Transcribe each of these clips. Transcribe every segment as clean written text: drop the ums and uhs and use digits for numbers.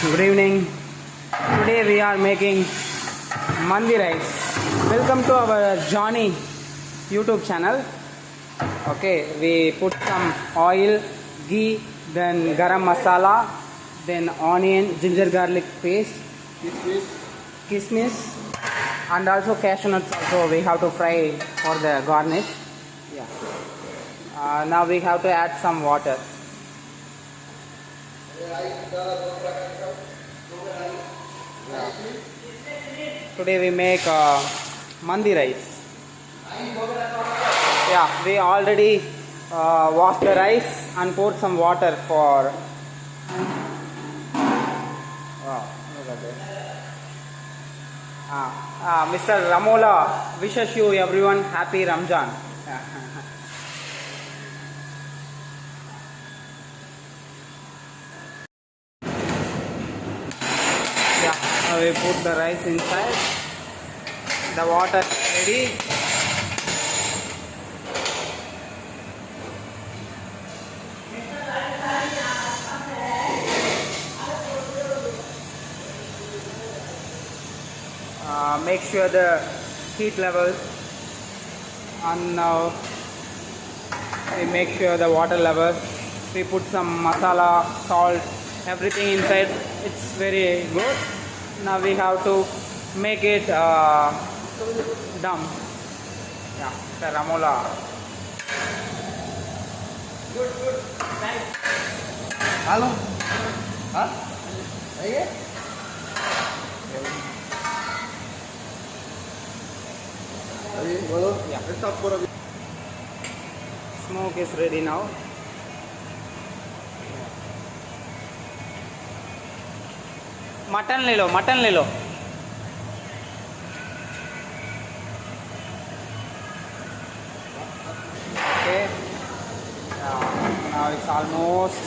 Good evening. Today we are making mandi rice. Welcome to our Johnny YouTube channel. Okay, we put some oil, ghee, then garam masala, then onion, ginger garlic paste, kismis, and also cashew nuts. Also we have to fry for the garnish. Yeah. Now we have to add some water. Yeah. Today we make mandi rice. Yeah, we already washed the rice and poured some water for. Wow, look at this. Mr. Ramola wishes you everyone happy Ramjan. Yeah, we put the rice inside. The water ready. Make sure the heat level, and now we make sure the water level. We put some masala, salt, everything inside. It's very good. Now we have to make it dum. Yeah, the ramola. Good. Nice. Hello? Huh? Yeah. Yeah. Smoke is ready now. Mutton ले लो Okay. Now it's almost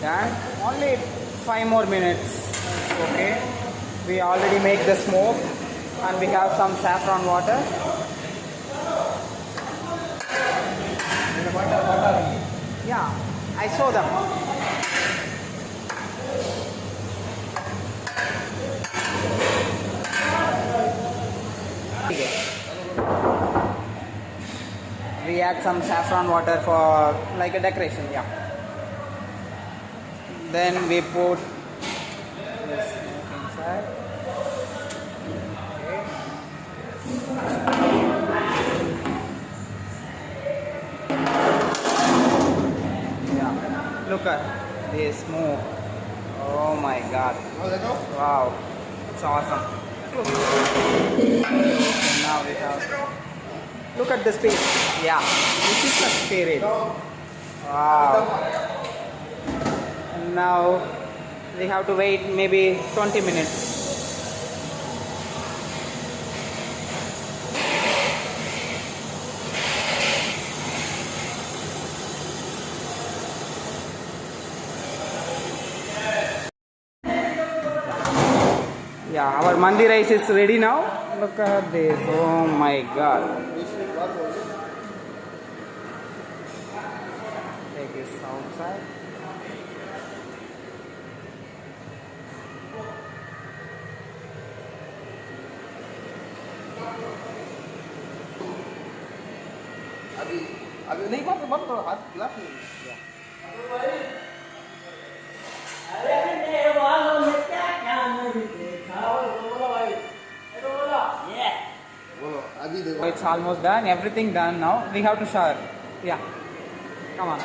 done. Only 5 more minutes. Okay. We already make the smoke, and we have some saffron water. Yeah, I saw them. We add some saffron water for like a decoration, yeah. Then we put this inside. Yeah, look at this smoke. Oh my god. Wow, it's awesome. Now we have. Look at the spirit. Yeah, this is the spirit. Wow. And now we have to wait maybe 20 minutes. Yeah, our mandi rice is ready now. Look at this. Oh my god. Take this outside. अभी नहीं मत हाथ गिलास नहीं It's almost done. Everything done now. We have to shower. Yeah. Come on.